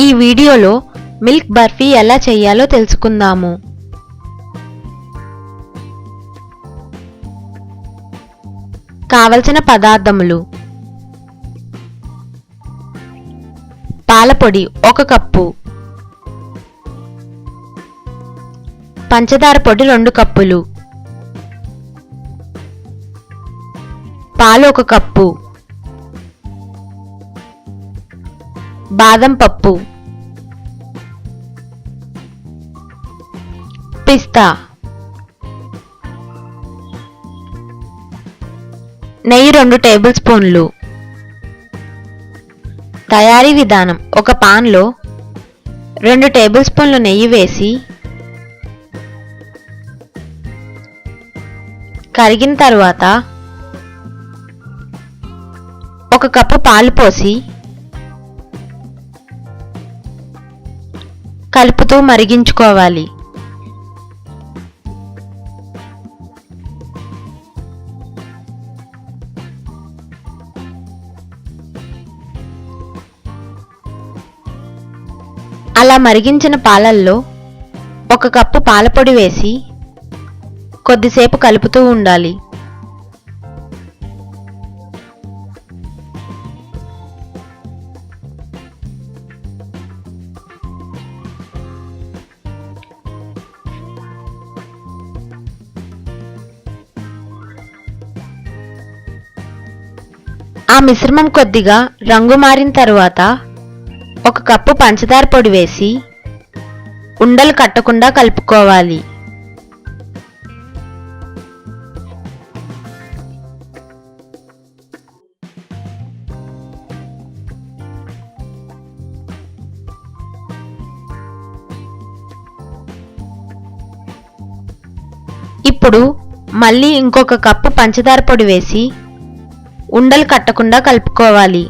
ఈ వీడియోలో మిల్క్ బర్ఫీ ఎలా చేయాలో తెలుసుకుందాము. కావలసిన పదార్థములు: పాల పొడి 1 కప్పు, పంచదార పొడి 2 కప్పులు, పాలు 1 కప్పు, బాదం పప్పు, పిస్తా, నెయ్యి 2 టేబుల్ స్పూన్లు. తయారీ విధానం: ఒక పాన్లో 2 టేబుల్ స్పూన్లు నెయ్యి వేసి కరిగిన తర్వాత 1 కప్పు పాలు పోసి కలుపుతూ మరిగించుకోవాలి. అలా మరిగించిన పాలల్లో 1 కప్పు పాలపొడి వేసి కొద్దిసేపు కలుపుతూ ఉండాలి. ఆ మిశ్రమం కొద్దిగా రంగు మారిన తరువాత 1 కప్పు పంచదార పొడి వేసి ఉండలు కట్టకుండా కలుపుకోవాలి. ఇప్పుడు మళ్ళీ ఇంకొక కప్పు పంచదార పొడి వేసి ఉండలు కట్టకుండా కలుపుకోవాలి.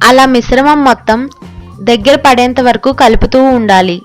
అలా మిశ్రమం మొత్తం దగ్గర పడేంత వరకు కలుపుతూ ఉండాలి.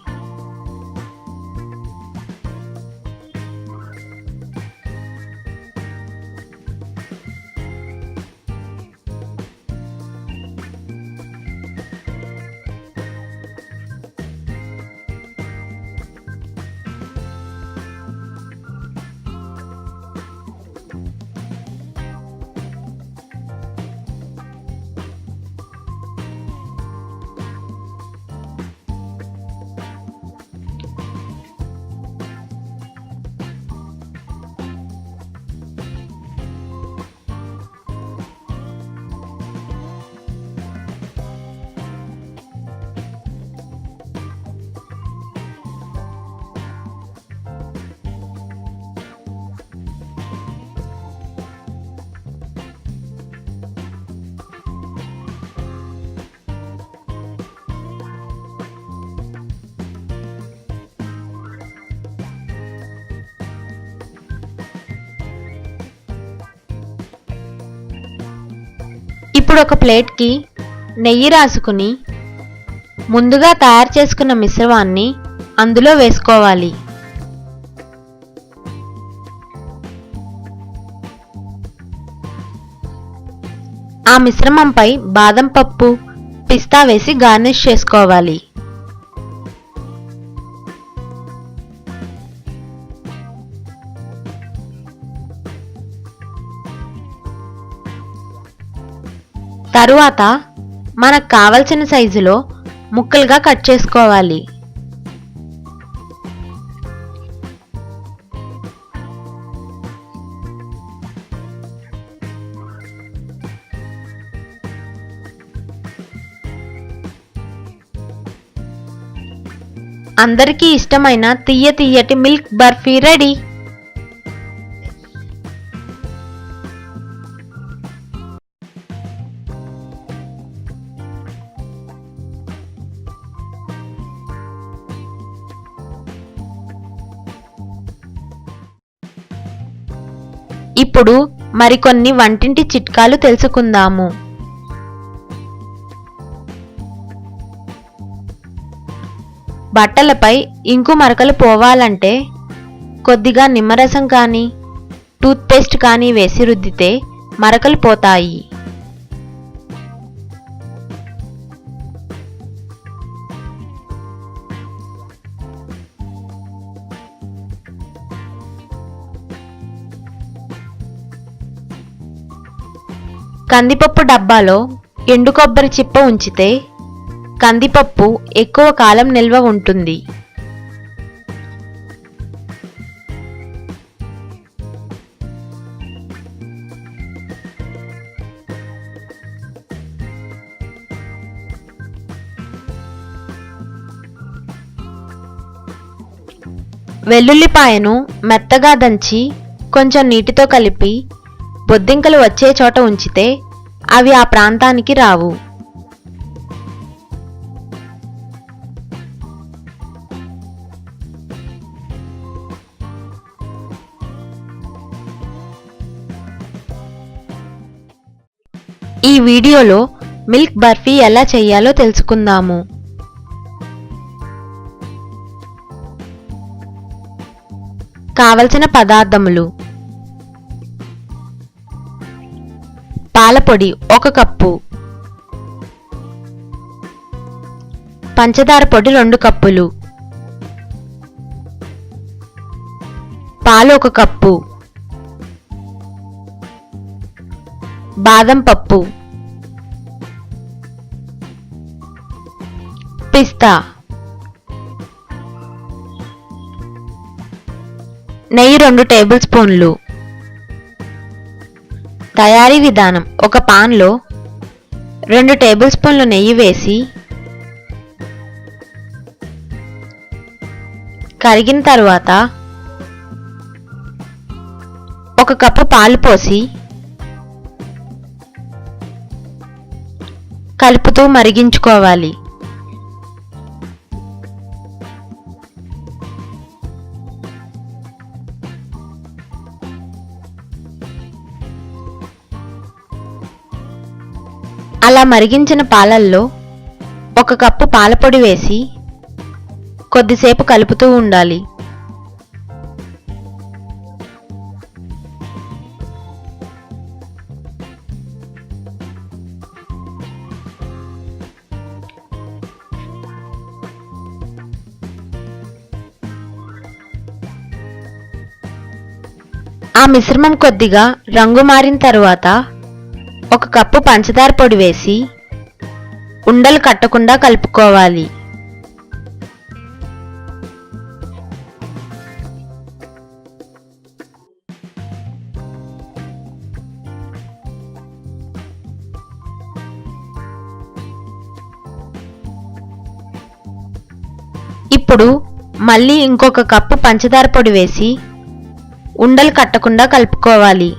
ఇప్పుడు ఒక ప్లేట్కి నెయ్యి రాసుకుని ముందుగా తయారు చేసుకున్న మిశ్రమాన్ని అందులో వేసుకోవాలి. ఆ మిశ్రమంపై బాదం పప్పు, పిస్తా వేసి గార్నిష్ చేసుకోవాలి. తరువాత మనకు కావలసిన సైజులో ముక్కలుగా కట్ చేసుకోవాలి. అందరికీ ఇష్టమైన తీయటి మిల్క్ బర్ఫీ రెడీ. ఇప్పుడు మరికొన్ని వంటింటి చిట్కాలు తెలుసుకుందాము. బట్టలపై ఇంకు మరకలు పోవాలంటే కొద్దిగా నిమ్మరసం కానీ టూత్పేస్ట్ కానీ వేసి రుద్దితే మరకలు పోతాయి. కందిపప్పు డబ్బాలో ఎండు కొబ్బరి చిప్ప ఉంచితే కందిపప్పు ఎక్కువ కాలం నిల్వ ఉంటుంది. వెల్లుల్లిపాయను మెత్తగా దంచి కొంచెం నీటితో కలిపి బొద్దింకలు వచ్చే చోట ఉంచితే అవి ఆ ప్రాంతానికి రావు. ఈ వీడియోలో మిల్క్ బర్ఫీ ఎలా చేయాలో తెలుసుకుందాము. కావలసిన పదార్థములు: పాలపొడి 1 కప్పు, పంచదార పొడి 2 కప్పులు, పాలు 1 కప్పు, బాదం పప్పు, పిస్తా, నెయ్యి 2 టేబుల్ స్పూన్లు. తయారీ విధానం: ఒక పాన్లో 2 టేబుల్ స్పూన్లు నెయ్యి వేసి కరిగిన తర్వాత 1 కప్పు పాలు పోసి కలుపుతూ మరిగించుకోవాలి. అలా మరిగించిన పాలల్లో 1 కప్పు పాలపొడి వేసి కొద్దిసేపు కలుపుతూ ఉండాలి. ఆ మిశ్రమం కొద్దిగా రంగు మారిన తరువాత 1 కప్పు పంచదార పొడి వేసి ఉండలు కట్టకుండా కలుపుకోవాలి. ఇప్పుడు మళ్ళీ ఇంకొక కప్పు పంచదార పొడి వేసి ఉండలు కట్టకుండా కలుపుకోవాలి.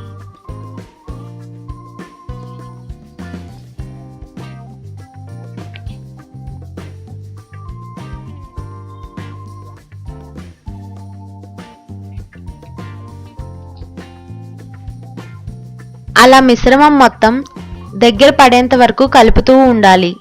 అలా మిశ్రమం మొత్తం దగ్గర పడేంత వరకు కలుపుతూ ఉండాలి.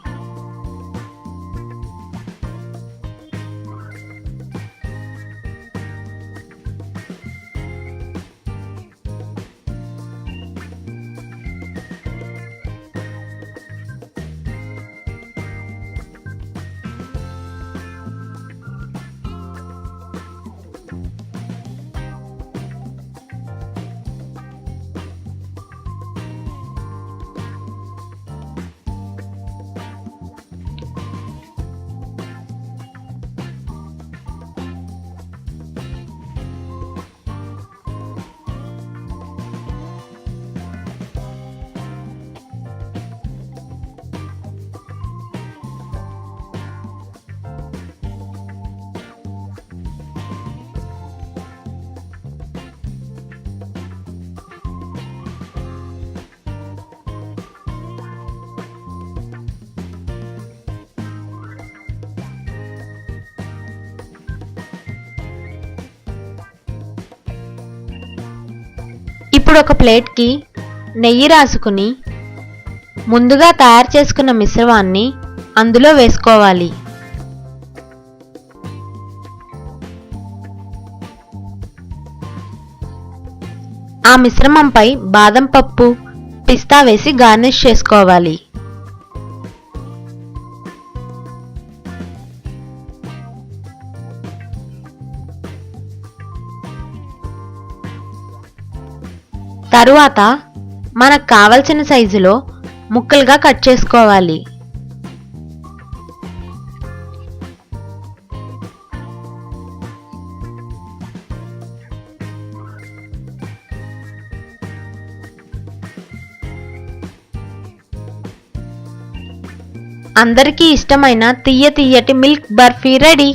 ఇప్పుడు ఒక ప్లేట్కి నెయ్యి రాసుకుని ముందుగా తయారు చేసుకున్న మిశ్రమాన్ని అందులో వేసుకోవాలి. ఆ మిశ్రమంపై బాదం పప్పు, పిస్తా వేసి గార్నిష్ చేసుకోవాలి. తరువాత మనకు కావలసిన సైజులో ముక్కలుగా కట్ చేసుకోవాలి. అందరికీ ఇష్టమైన తియ్యటి మిల్క్ బర్ఫీ రెడీ.